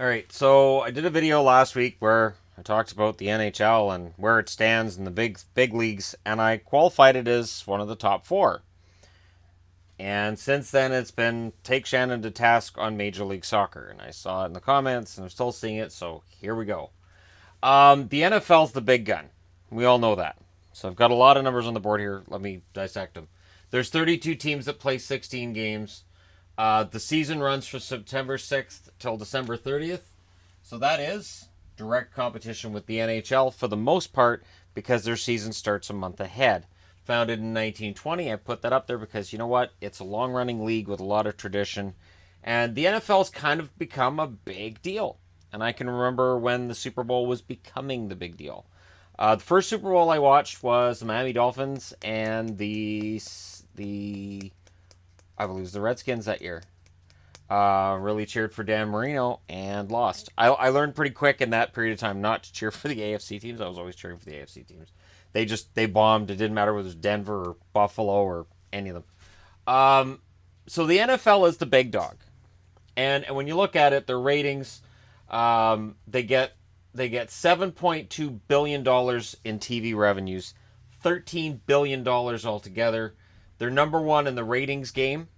All right, so I did a video last week where I talked about the NHL and where it stands in the big leagues, and I qualified it as one of the top four. And since then, it's been take Shannon to task on Major League Soccer, and I saw it in the comments, and I'm still seeing it. So here we go. The NFL's the big gun. We all know that. So I've got a lot of numbers on the board here. Let me dissect them. There's 32 teams that play 16 games. The season runs from September 6th till December 30th. So that is direct competition with the NHL for the most part because their season starts a month ahead. Founded in 1920, I put that up there because you know what? It's a long running league with a lot of tradition. And the NFL's kind of become a big deal. And I can remember when the Super Bowl was becoming the big deal. The first Super Bowl I watched was the Miami Dolphins and the I believe it was the Redskins that year. Really cheered for Dan Marino and lost. I learned pretty quick in that period of time not to cheer for the AFC teams. I was always cheering for the AFC teams. They bombed. It didn't matter whether it was Denver or Buffalo or any of them. So the NFL is the big dog, and when you look at it, their ratings, they get $7.2 billion in TV revenues, $13 billion altogether. They're number one in the ratings game.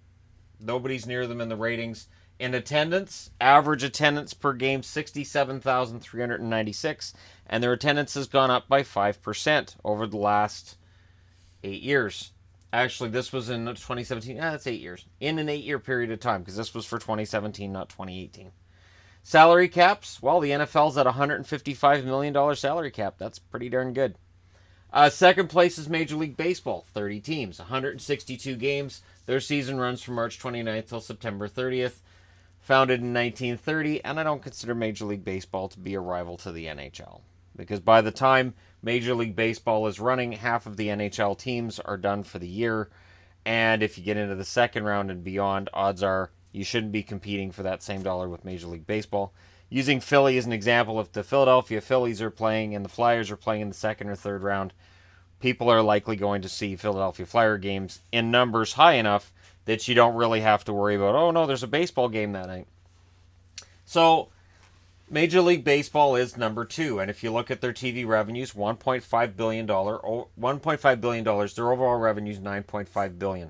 Nobody's near them in the ratings. In attendance, average attendance per game 67,396, and their attendance has gone up by 5% over the last 8 years. Actually, this was in 2017. That's 8 years. In an 8-year period of time, because this was for 2017, not 2018. Salary caps, well, the NFL's at $155 million salary cap. That's pretty darn good. Second place is Major League Baseball, 30 teams, 162 games. Their season runs from March 29th till September 30th. Founded in 1930, and I don't consider Major League Baseball to be a rival to the NHL. Because by the time Major League Baseball is running, half of the NHL teams are done for the year. And if you get into the second round and beyond, odds are you shouldn't be competing for that same dollar with Major League Baseball. Using Philly as an example, if the Philadelphia Phillies are playing and the Flyers are playing in the second or third round, people are likely going to see Philadelphia Flyer games in numbers high enough that you don't really have to worry about, oh no, there's a baseball game that night. So Major League Baseball is number two, and if you look at their TV revenues, $1.5 billion, $1.5 billion, their overall revenue is $9.5 billion.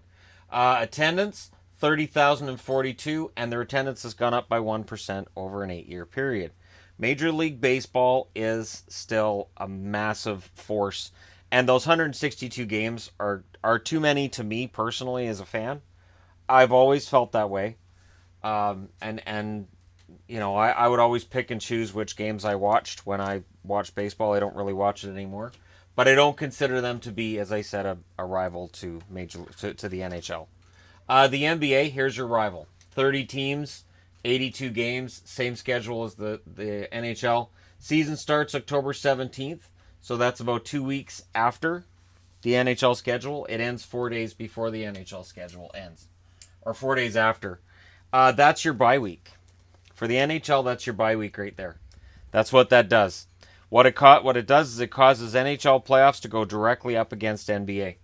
Attendance, 30,042, and their attendance has gone up by 1% over an 8-year period. Major League Baseball is still a massive force, and those 162 games are too many to me personally as a fan. I've always felt that way. And you know, I would always pick and choose which games I watched when I watched baseball. I don't really watch it anymore. But I don't consider them to be, as I said, a rival to the NHL. The NBA, here's your rival. 30 teams, 82 games, same schedule as the NHL. Season starts October 17th, so that's about 2 weeks after the NHL schedule. It ends 4 days before the NHL schedule ends, or 4 days after. That's your bye week. For the NHL, that's your bye week right there. That's what that does. What it does is it causes NHL playoffs to go directly up against NBA.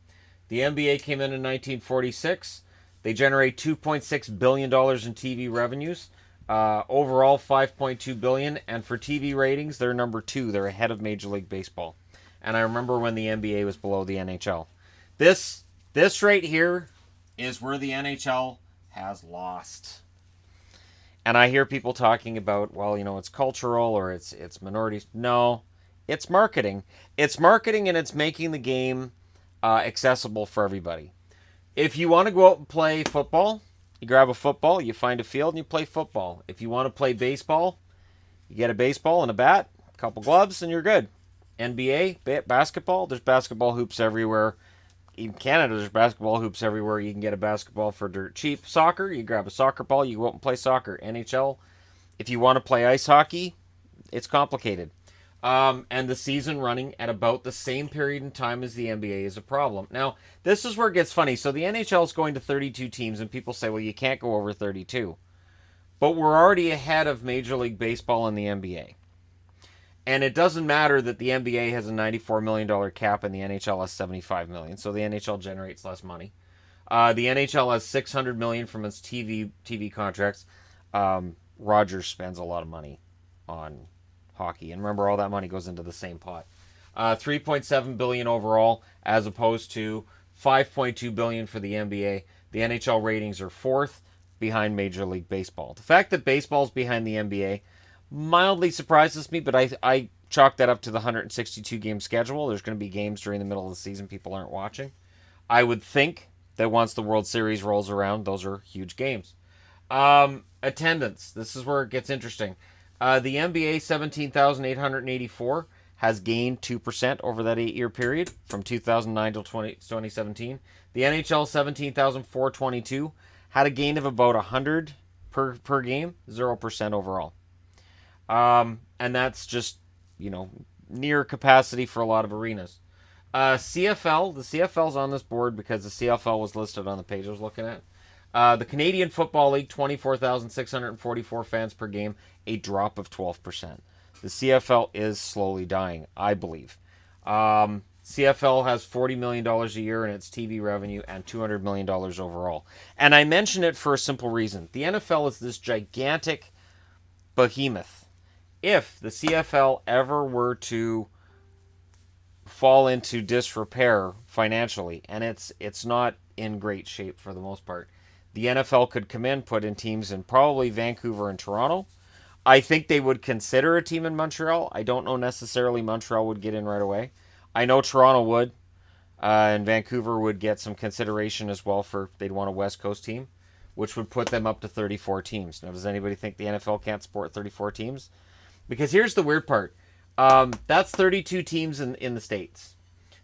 The NBA came in 1946. They generate $2.6 billion in TV revenues. Overall, $5.2 billion. And for TV ratings, they're number two. They're ahead of Major League Baseball. And I remember when the NBA was below the NHL. This right here is where the NHL has lost. And I hear people talking about, well, you know, it's cultural or it's minorities. No, it's marketing. It's marketing, and it's making the game accessible for everybody. If you want to go out and play football, you grab a football, you find a field, and you play football. If you want to play baseball, you get a baseball and a bat, a couple gloves, and you're good. NBA, basketball, there's basketball hoops everywhere. In Canada, there's basketball hoops everywhere. You can get a basketball for dirt cheap. Soccer, you grab a soccer ball, you go out and play soccer. NHL, if you want to play ice hockey, it's complicated. And the season running at about the same period in time as the NBA is a problem. Now, this is where it gets funny. So the NHL is going to 32 teams, and people say, well, you can't go over 32. But we're already ahead of Major League Baseball and the NBA. And it doesn't matter that the NBA has a $94 million cap and the NHL has $75 million. So the NHL generates less money. The NHL has $600 million from its TV contracts. Rogers spends a lot of money on hockey, and remember, all that money goes into the same pot. 3.7 billion overall, as opposed to 5.2 billion for the NBA. The NHL ratings are fourth, behind Major League Baseball. The fact that baseball's behind the NBA mildly surprises me, but I chalk that up to the 162 game schedule. There's going to be games during the middle of the season people aren't watching. I would think that once the World Series rolls around, those are huge games. Attendance. This is where it gets interesting. The NBA, 17,884, has gained 2% over that 8-year period from 2009 to 2017. The NHL, 17,422, had a gain of about 100 per game, 0% overall. And that's just, near capacity for a lot of arenas. CFL, the CFL's on this board because the CFL was listed on the page I was looking at. The Canadian Football League, 24,644 fans per game, a drop of 12%. The CFL is slowly dying, I believe. CFL has $40 million a year in its TV revenue and $200 million overall. And I mention it for a simple reason. The NFL is this gigantic behemoth. If the CFL ever were to fall into disrepair financially, and it's not in great shape for the most part, the NFL could come in, put in teams in probably Vancouver and Toronto. I think they would consider a team in Montreal. I don't know necessarily Montreal would get in right away. I know Toronto would, and Vancouver would get some consideration as well they'd want a West Coast team, which would put them up to 34 teams. Now, does anybody think the NFL can't support 34 teams? Because here's the weird part. That's 32 teams in the States.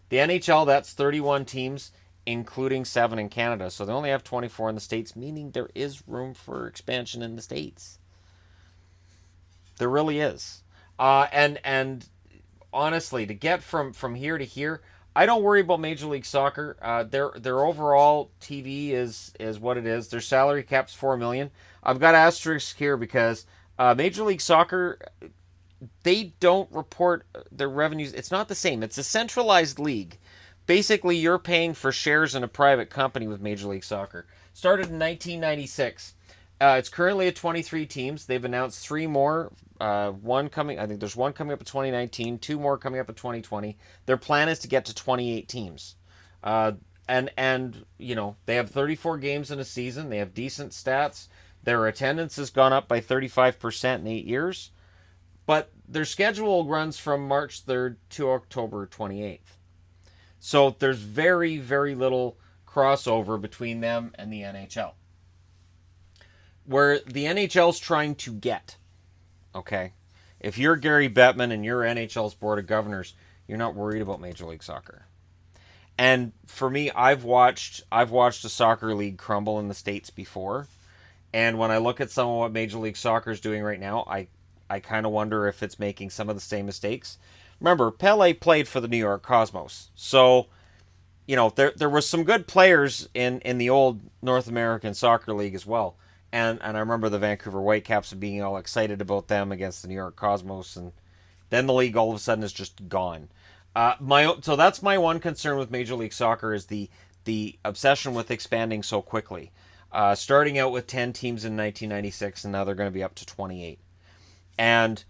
The NHL, that's 31 teams, including 7 in Canada. So they only have 24 in the States, meaning there is room for expansion in the States. There really is. And honestly, to get from here to here, I don't worry about Major League Soccer. Their overall TV is what it is. Their salary cap's $4 million. I've got asterisks here because Major League Soccer, they don't report their revenues. It's not the same. It's a centralized league. Basically, you're paying for shares in a private company with Major League Soccer. Started in 1996. It's currently at 23 teams. They've announced 3 more. One coming. I think there's one coming up in 2019. 2 more coming up in 2020. Their plan is to get to 28 teams. And they have 34 games in a season. They have decent stats. Their attendance has gone up by 35% in 8 years. But their schedule runs from March 3rd to October 28th. So there's very, very little crossover between them and the NHL. Where the NHL's trying to get, okay? If you're Gary Bettman and you're NHL's Board of Governors, you're not worried about Major League Soccer. And for me, I've watched a soccer league crumble in the States before. And when I look at some of what Major League Soccer is doing right now, I kind of wonder if it's making some of the same mistakes. Remember, Pele played for the New York Cosmos. So, there was some good players in the old North American Soccer League as well. And I remember the Vancouver Whitecaps being all excited about them against the New York Cosmos. And then the league all of a sudden is just gone. So that's my one concern with Major League Soccer is the obsession with expanding so quickly. Starting out with 10 teams in 1996, and now they're going to be up to 28. And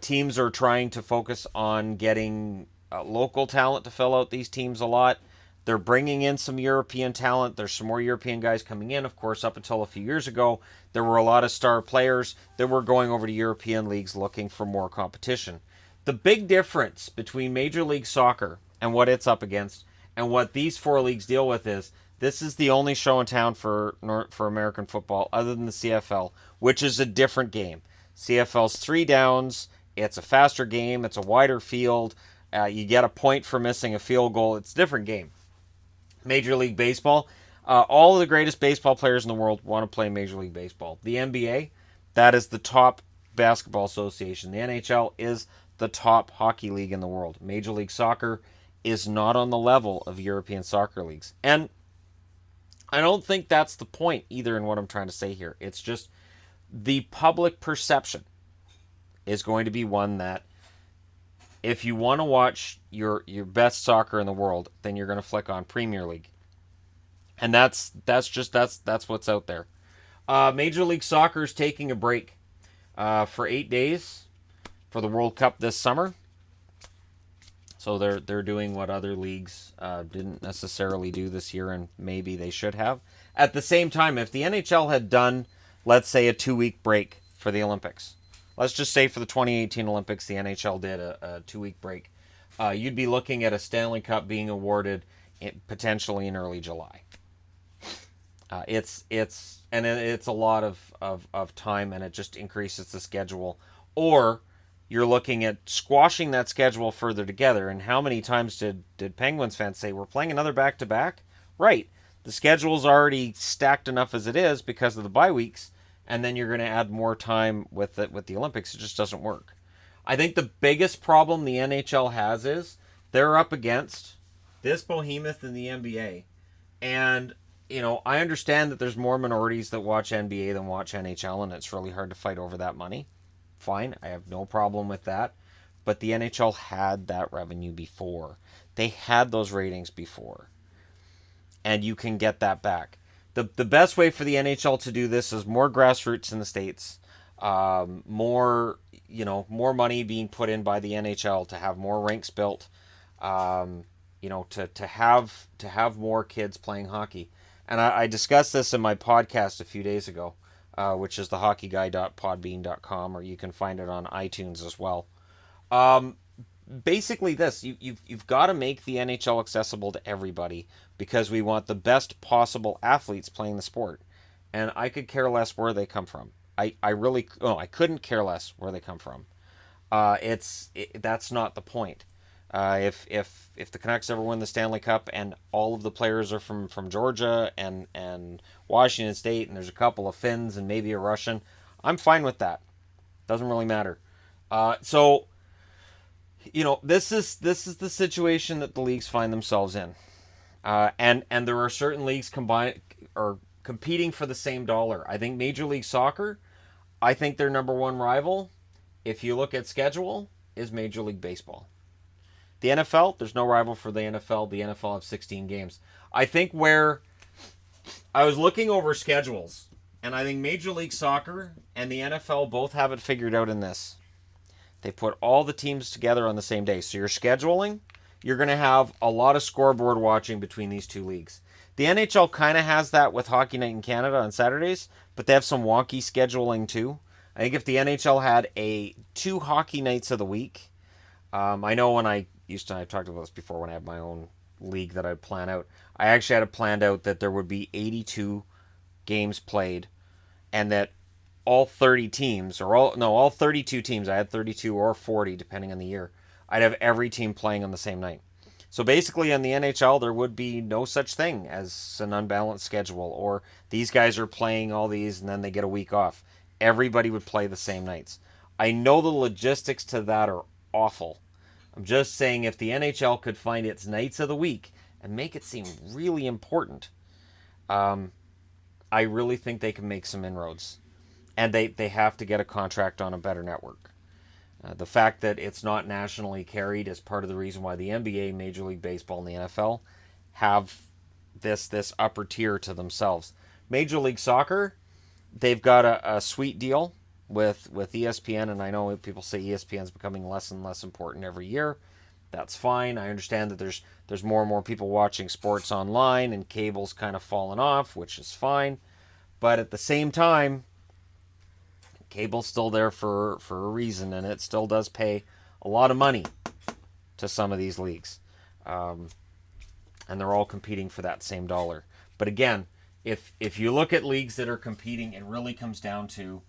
teams are trying to focus on getting local talent to fill out these teams a lot. They're bringing in some European talent. There's some more European guys coming in. Of course, up until a few years ago, there were a lot of star players that were going over to European leagues looking for more competition. The big difference between Major League Soccer and what it's up against and what these 4 leagues deal with is this is the only show in town for American football other than the CFL, which is a different game. CFL's 3 downs. It's a faster game. It's a wider field. You get a point for missing a field goal. It's a different game. Major League Baseball, all of the greatest baseball players in the world want to play Major League Baseball. The NBA, that is the top basketball association. The NHL is the top hockey league in the world. Major League Soccer is not on the level of European soccer leagues. And I don't think that's the point either in what I'm trying to say here. It's just the public perception is going to be one that if you want to watch your best soccer in the world, then you're going to flick on Premier League. And that's what's out there. Major League Soccer is taking a break for 8 days for the World Cup this summer. So they're doing what other leagues didn't necessarily do this year, and maybe they should have. At the same time, if the NHL had done, let's say, a 2-week break for the Olympics, let's just say for the 2018 Olympics, the NHL did a 2-week break, you'd be looking at a Stanley Cup being awarded potentially in early July. It's a lot of time, and it just increases the schedule. Or you're looking at squashing that schedule further together. And how many times did Penguins fans say, we're playing another back-to-back? Right. The schedule's already stacked enough as it is because of the bye weeks, and then you're going to add more time with the Olympics. It just doesn't work. I think the biggest problem the NHL has is they're up against this behemoth in the NBA. And, I understand that there's more minorities that watch NBA than watch NHL, and it's really hard to fight over that money. Fine, I have no problem with that. But the NHL had that revenue before. They had those ratings before. And you can get that back. The best way for the NHL to do this is more grassroots in the States. More money being put in by the NHL to have more rinks built. To have more kids playing hockey. And I discussed this in my podcast a few days ago. Which is TheHockeyGuy.podbean.com, or you can find it on iTunes as well. Basically this, you've got to make the NHL accessible to everybody because we want the best possible athletes playing the sport. And I could care less where they come from. I couldn't care less where they come from. That's not the point. If the Canucks ever win the Stanley Cup and all of the players are from Georgia and Washington State, and there's a couple of Finns and maybe a Russian, I'm fine with that. Doesn't really matter. This is the situation that the leagues find themselves in, and there are certain leagues competing for the same dollar. I think Major League Soccer, I think their number one rival, if you look at schedule, is Major League Baseball. The NFL, there's no rival for the NFL. The NFL have 16 games. I think where I was looking over schedules, and I think Major League Soccer and the NFL both have it figured out in this. They put all the teams together on the same day. So you're scheduling, you're going to have a lot of scoreboard watching between these two leagues. The NHL kind of has that with Hockey Night in Canada on Saturdays, but they have some wonky scheduling too. I think if the NHL had 2 hockey nights of the week, I know when I've talked about this before when I had my own league that I'd plan out. I actually had it planned out that there would be 82 games played, and that all 32 teams, I had 32 or 40 depending on the year, I'd have every team playing on the same night. So basically in the NHL there would be no such thing as an unbalanced schedule, or these guys are playing all these and then they get a week off. Everybody would play the same nights. I know the logistics to that are awful. I'm just saying if the NHL could find its nights of the week and make it seem really important, I really think they can make some inroads. And they have to get a contract on a better network. The fact that it's not nationally carried is part of the reason why the NBA, Major League Baseball, and the NFL have this upper tier to themselves. Major League Soccer, they've got a sweet deal with ESPN, and I know people say ESPN is becoming less and less important every year. That's fine. I understand that there's more and more people watching sports online, and cable's kind of fallen off, which is fine. But at the same time, cable's still there for a reason, and it still does pay a lot of money to some of these leagues. And they're all competing for that same dollar. But again, if you look at leagues that are competing, it really comes down to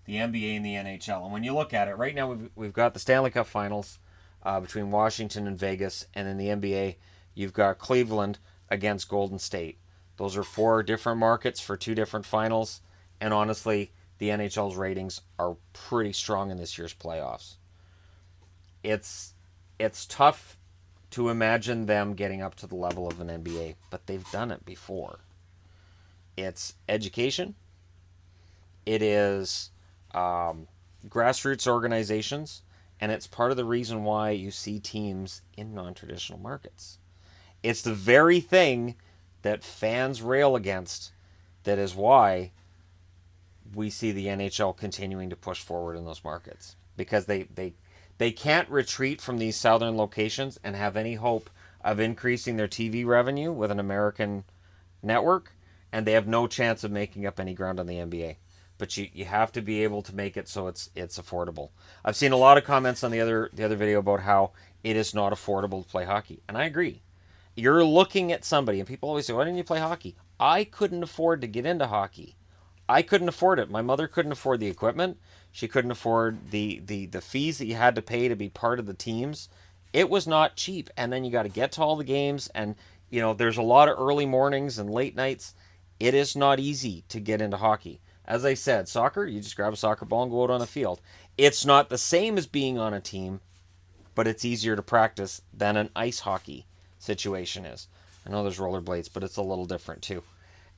the NBA and the NHL. And when you look at it, right now we've got the Stanley Cup Finals between Washington and Vegas, and in the NBA, you've got Cleveland against Golden State. Those are 4 different markets for 2 different finals, and honestly, the NHL's ratings are pretty strong in this year's playoffs. It's tough to imagine them getting up to the level of an NBA, but they've done it before. It's education. It is grassroots organizations, and it's part of the reason why you see teams in non-traditional markets. It's the very thing that fans rail against that is why we see the NHL continuing to push forward in those markets, because they can't retreat from these southern locations and have any hope of increasing their TV revenue with an American network, and they have no chance of making up any ground on the NBA. But you have to be able to make it so it's affordable. I've seen a lot of comments on the other video about how it is not affordable to play hockey, and I agree. You're looking at somebody, and people always say, "Why didn't you play hockey?" I couldn't afford to get into hockey. I couldn't afford it. My mother couldn't afford the equipment. She couldn't afford the fees that you had to pay to be part of the teams. It was not cheap. And then you got to get to all the games, and there's a lot of early mornings and late nights. It is not easy to get into hockey. As I said, soccer, you just grab a soccer ball and go out on the field. It's not the same as being on a team, but it's easier to practice than an ice hockey situation is. I know there's rollerblades, but it's a little different too.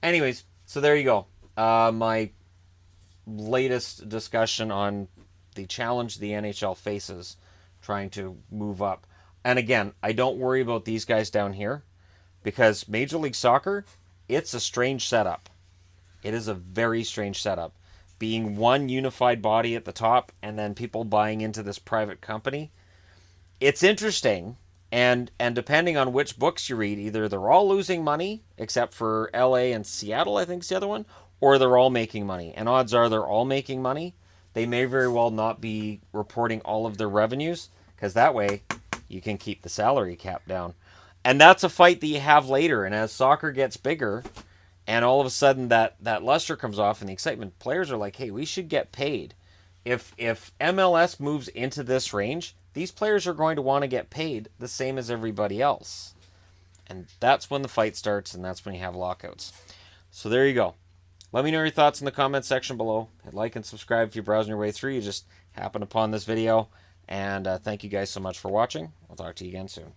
Anyways, so there you go. My latest discussion on the challenge the NHL faces trying to move up. And again, I don't worry about these guys down here, because Major League Soccer, it's a strange setup. It is a very strange setup. Being one unified body at the top and then people buying into this private company. It's interesting, and depending on which books you read, either they're all losing money, except for LA and Seattle, I think is the other one, or they're all making money. And odds are they're all making money. They may very well not be reporting all of their revenues, because that way you can keep the salary cap down. And that's a fight that you have later. And as soccer gets bigger, and all of a sudden that luster comes off and the excitement, players are like, hey, we should get paid. If MLS moves into this range, these players are going to want to get paid the same as everybody else. And that's when the fight starts, and that's when you have lockouts. So there you go. Let me know your thoughts in the comments section below. Hit like and subscribe if you're browsing your way through. You just happened upon this video. And thank you guys so much for watching. I'll talk to you again soon.